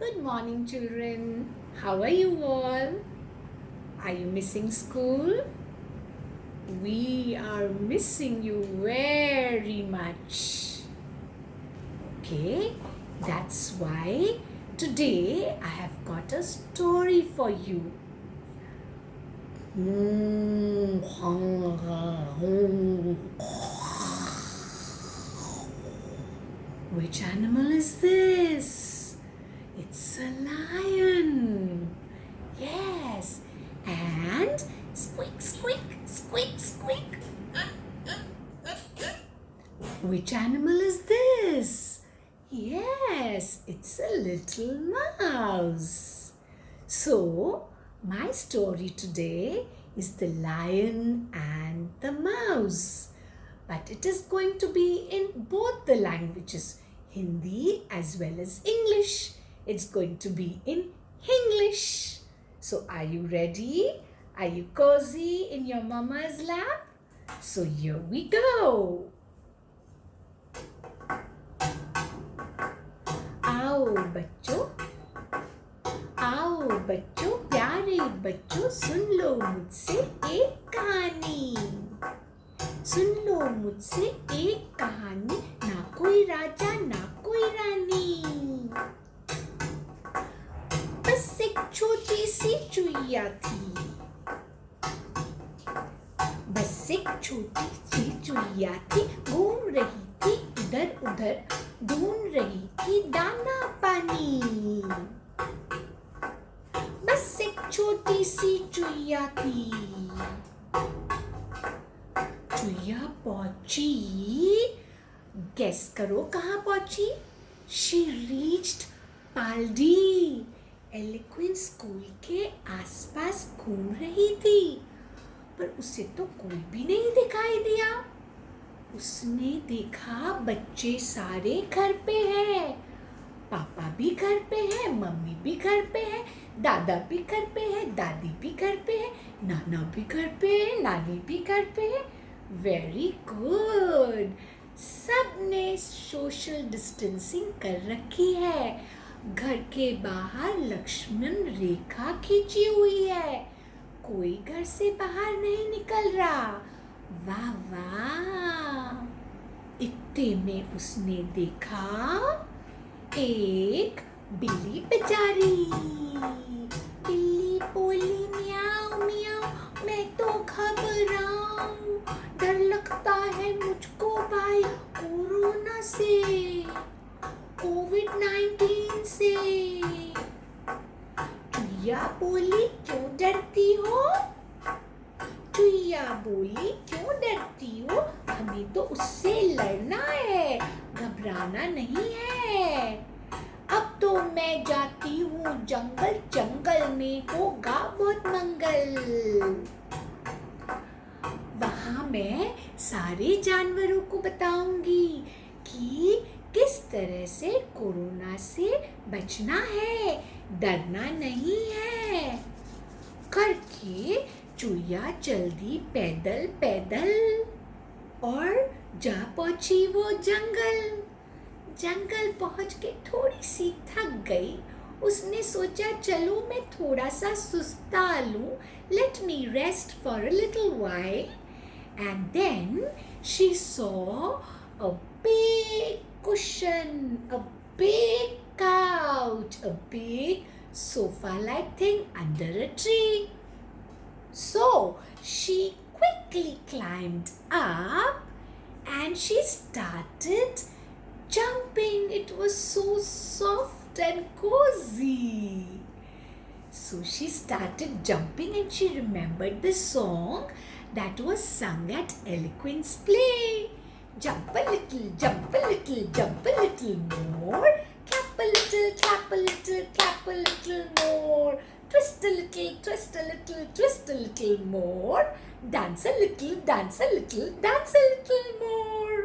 Good morning, children. How are you all? Are you missing school? We are missing you very much. Okay, that's why today I have got a story for you. Which animal is this? It's a lion. Yes. And squeak, squeak, squeak, squeak. Which animal is this? Yes, it's a little mouse. So, my story today is the lion and the mouse. But it is going to be in both the languages, Hindi as well as English. It's going to be in English. So are you ready? Are you cozy in your mama's lap? So here we go. आओ बच्चों प्यारे बच्चों सुन लो मुझसे एक कहानी सुन लो मुझसे एक कहानी ना कोई राजा ना कोई रानी बस एक छोटी सी चुईया थी बस एक छोटी सी चुईया थी घूम रही थी इधर उधर ढूंढ रही थी दाना पानी बस एक छोटी सी चुईया थी चुईया पहुंची गेस करो कहाँ पहुंची शी रीच्ड पाल्डी एलिक्वेंस स्कूल के आसपास घूम रही थी पर उसे तो कोई भी नहीं दिखाई दिया उसने देखा बच्चे सारे घर पे हैं पापा भी घर पे है मम्मी भी घर पे है दादा भी घर पे है दादी भी घर पे है नाना भी घर पे है नानी भी घर पे है वेरी गुड सबने सोशल डिस्टेंसिंग कर रखी है घर के बाहर लक्ष्मण रेखा खींची हुई है कोई घर से बाहर नहीं निकल रहा वाह वाह इतने में उसने देखा एक बिल्ली बेचारी बिल्ली बोली म्याऊ म्याऊ मैं तो घबराऊं डर लगता है मुझको भाई कोरोना से कोविड-19 से चुईया बोली क्यों डरती हो चुईया बोली क्यों डरती हो हमें तो उससे लड़ना है घबराना नहीं है अब तो मैं जाती हूँ जंगल जंगल में होगा बहुत मंगल वहाँ मैं सारे जानवरों को बताऊंगी कि किस तरह से कोरोना से बचना है डरना नहीं है करके चुईया चल दी पैदल पैदल और जा पहुंची वो जंगल पहुंच के थोड़ी सी थक गई उसने सोचा चलो मैं थोड़ा सा सुस्ता लूं let me rest for a little while and then she saw a big cushion a big couch a big sofa like thing under a tree so she quickly climbed up and she started jumping. It was so soft and cozy. So she started jumping and she remembered the song that was sung at Eloquence Play. Jump a little, jump a little, jump a little more. Clap a little, clap a little, clap a little more. Twist a little, twist a little, twist a little more. Dance a little, dance a little, dance a little more.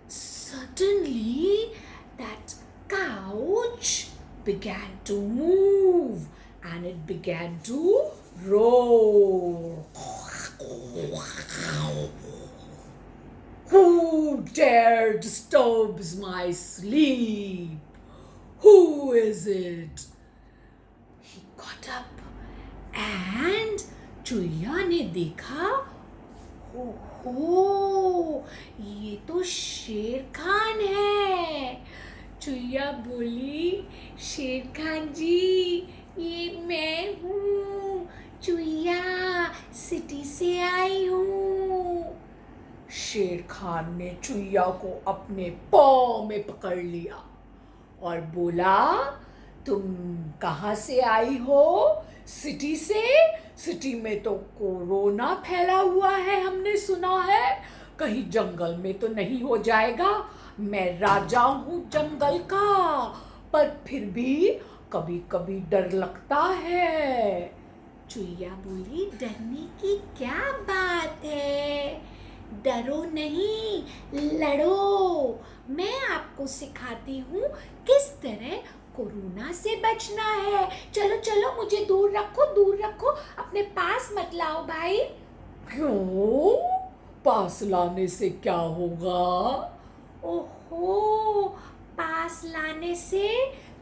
Suddenly, that couch began to move and it began to roar. Who dare disturbs my sleep? Who is it? He got up and Chuiya ने देखा, ओहो, ये तो शेर खान है। चुईया बोली, शेर खान जी, ये मैं हूँ, चुईया सिटी से आई हूँ। शेर खान ने चुईया को अपने पाँव में पकड़ लिया और बोला, तुम कहाँ से आई हो? सिटी से? सिटी में तो कोरोना फैला हुआ है, हमने सुना है। कहीं जंगल में तो नहीं हो जाएगा? मैं राजा हूँ जंगल का, पर फिर भी कभी कभी डर लगता है। चुईया बोली, डरने की क्या बात है, डरो नहीं, लड़ो। मैं आपको सिखाती हूँ किस तरह कोरोना से बचना है। चलो चलो, मुझे दूर रखो, दूर रखो, अपने पास मत लाओ भाई। क्यों? पास लाने से क्या होगा? ओहो, पास लाने से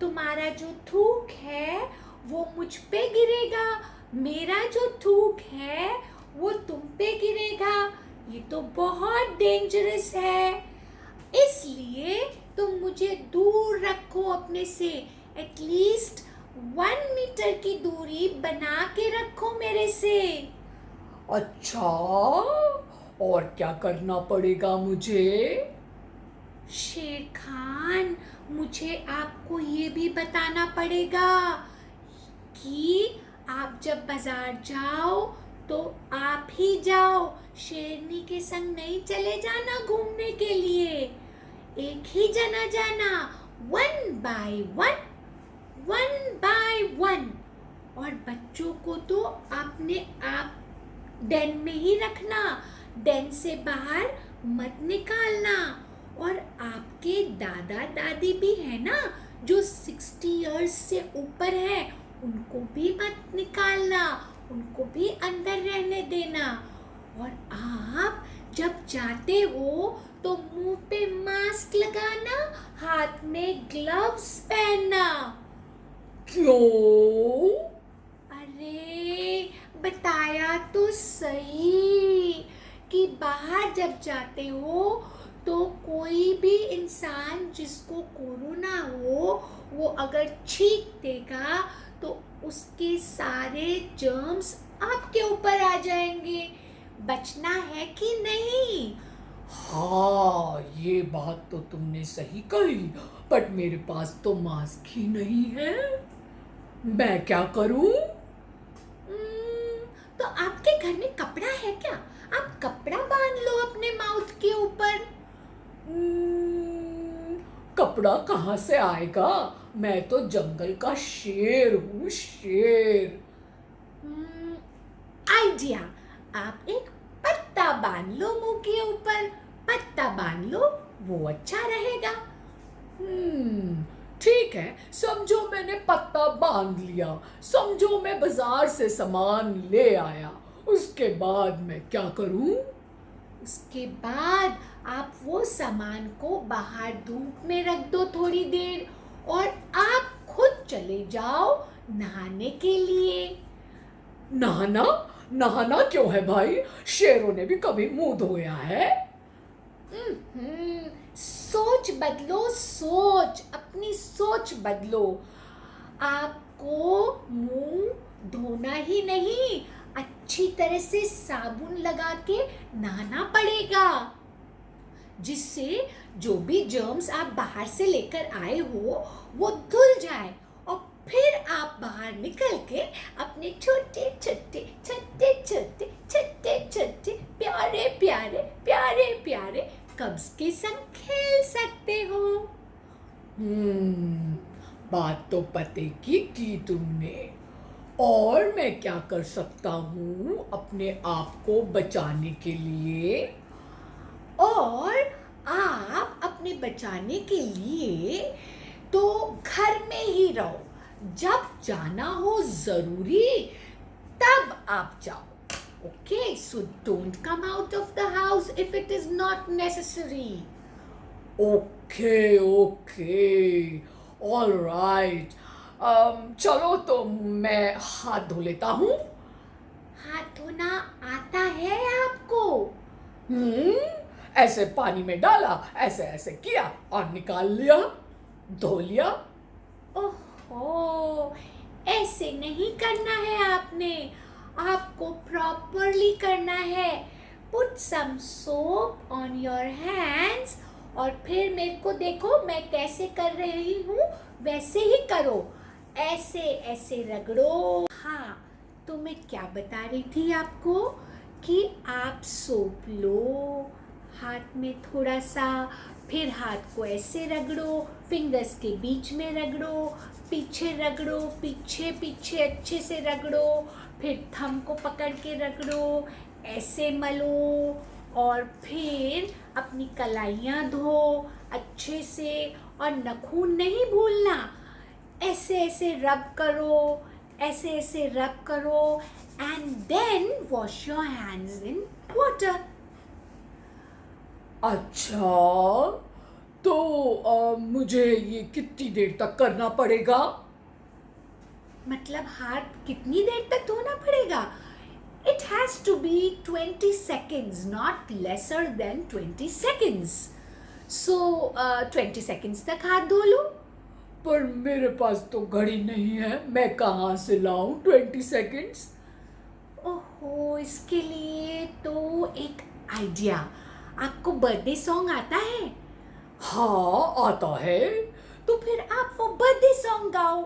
तुम्हारा जो थूक है वो मुझ पे गिरेगा, मेरा जो थूक है वो तुम पे गिरेगा। ये तो बहुत डेंजरस है, इसलिए तुम मुझे दूर रखो अपने से। एटलीस्ट 1 मीटर की दूरी बना के रखो मेरे से। अच्छा, और क्या करना पड़ेगा मुझे? शेर खान, मुझे आपको ये भी बताना पड़ेगा कि आप जब बाजार जाओ तो आप ही जाओ, शेरनी के संग नहीं चले जाना घूमने के लिए। एक ही जना जाना, 1 by 1, 1 by 1। और बच्चों को तो अपने आप डेन में ही रखना, डेन से बाहर मत निकालना। और आपके दादा दादी भी है ना जो 60 इयर्स से ऊपर है, उनको भी मत निकालना, उनको भी अंदर रहने देना। और आप जब जाते हो तो मुंह पे मास्क लगाना, हाथ में ग्लव्स पहनना। क्यों? अरे बताया तो सही कि बाहर जब जाते हो तो कोई भी इंसान जिसको कोरोना हो, वो अगर छींक देगा तो उसके सारे जर्म्स आपके ऊपर आ जाएंगे। बचना है कि नहीं? हाँ, ये बात तो तुमने सही कही, बट मेरे पास तो मास्क ही नहीं है। मैं क्या करूं? तो आपके घर में कपड़ा है क्या? आप कपड़ा बांध लो अपने माउथ के ऊपर। कपड़ा कहाँ से आएगा? मैं तो जंगल का शेर हूँ, शेर। आइडिया, आप एक पत्ता बांध लो मुंह के ऊपर, पत्ता बांध लो, वो अच्छा रहेगा। ठीक है, समझो मैंने पत्ता बांध लिया, समझो मैं बाजार से सामान ले आया, उसके बाद मैं क्या करूं? उसके बाद आप वो सामान को बाहर धूप में रख दो थोड़ी देर, और आप खुद चले जाओ नहाने के लिए। नहाना? नहाना क्यों है भाई? शेरों ने भी कभी मुंह धोया है? सोच बदलो, सोच, अपनी सोच बदलो। आपको मुंह धोना ही नहीं, अच्छी तरह से साबुन लगा के नहाना पड़ेगा, जिससे जो भी जर्म्स आप बाहर से लेकर आए हो वो धुल जाए, और फिर आप बाहर निकल के अपने छोटे छोटे छोटे छोटे छोटे छोटे प्यारे प्यारे प्यारे प्यारे कब्ज के संग खेल सकते हो। बात तो पते की तुमने। और मैं क्या कर सकता हूँ अपने आप को बचाने के लिए? और आप अपने बचाने के लिए तो घर में ही रहो, जब जाना हो जरूरी तब आप जाओ। Okay, so don't come out of the house if it is not necessary. Okay. All right. चलो तो मैं हाथ धो लेता हूँ। हाथ धोना आता है आपको? हम्म, ऐसे पानी में डाला, ऐसे ऐसे किया और निकाल लिया, धो लिया। ओहो, ऐसे नहीं करना है आपने, आपको प्रॉपरली करना है। Put some soap on your hands और फिर मेरे को देखो मैं कैसे कर रही हूँ, वैसे ही करो। ऐसे ऐसे रगड़ो। हाँ, तो मैं क्या बता रही थी आपको कि आप सोप लो हाथ में थोड़ा सा, फिर हाथ को ऐसे रगड़ो, फिंगर्स के बीच में रगड़ो, पीछे रगड़ो, पीछे पीछे अच्छे से रगड़ो, फिर थंब को पकड़ के रगड़ो, ऐसे मलो और फिर अपनी कलाइयाँ धो अच्छे से और नाखून नहीं भूलना। ऐसे ऐसे रब करो, ऐसे ऐसे रब करो and then wash your hands in water. अच्छा, तो मुझे ये कितनी देर तक करना पड़ेगा? मतलब हाथ कितनी देर तक धोना पड़ेगा? It has to be 20 seconds, not lesser than 20 seconds. So 20 seconds तक हाथ धो लो। पर मेरे पास तो घड़ी नहीं है, मैं कहाँ से लाऊं 20 सेकेंड्स? ओहो, इसके लिए तो एक आइडिया। आपको बर्थडे सॉन्ग आता है? हाँ, आता है। तो फिर आप वो बर्थडे सॉन्ग गाओ।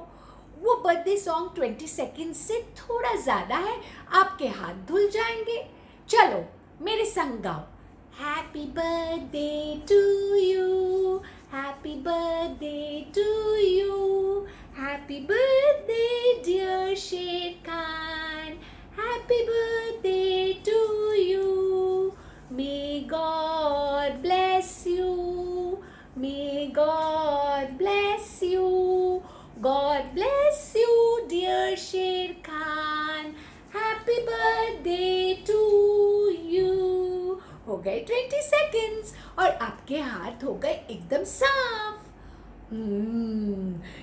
वो बर्थडे सॉन्ग 20 सेकंड से थोड़ा ज़्यादा है, आपके हाथ धुल जाएंगे। चलो मेरे संग गाओ। Happy birthday to you, happy birthday to you, happy birthday dear Sher Khan, happy birthday to you, may God bless you, may God bless you, God bless you dear Sher Khan, happy birthday to you। हो गए 20 seconds और आपके हाथ हो गए एकदम साफ।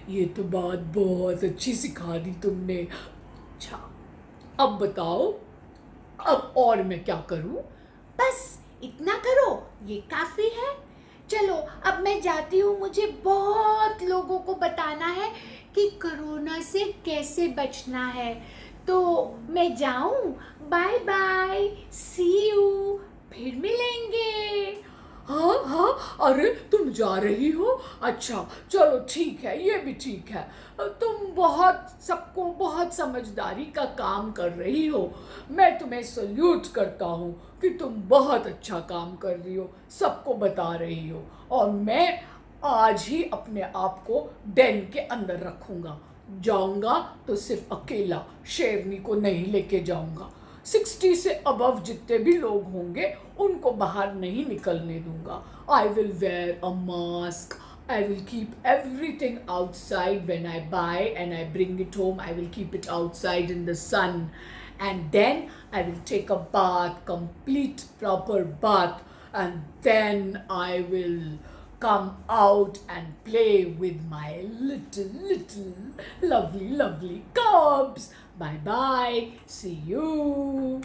ये तो बात बहुत अच्छी सिखा दी तुमने। अच्छा, अब बताओ, अब और मैं क्या करूं? बस इतना करो, ये काफी है। चलो अब मैं जाती हूँ, मुझे बहुत लोगों को बताना है कि कोरोना से कैसे बचना है। तो मैं जाऊँ, बाय बाय, सी यू, फिर मिलेंगे। हाँ हाँ, अरे तुम जा रही हो? अच्छा चलो ठीक है, ये भी ठीक है। तुम सबको बहुत समझदारी का काम कर रही हो। मैं तुम्हें सल्यूट करता हूँ कि तुम बहुत अच्छा काम कर रही हो, सबको बता रही हो। और मैं आज ही अपने आप को डेन के अंदर रखूँगा। जाऊँगा तो सिर्फ अकेला, शेरनी को नहीं लेके जाऊँगा। 60 से अबव जितने भी लोग होंगे उनको बाहर नहीं निकलने दूंगा। I will where a mask, I will keep everything outside when I buy and I bring it home. I will keep it outside in the sun. And then I will take a bath, complete proper bath. And then I will come out and play with my little lovely cubs. Bye bye. See you.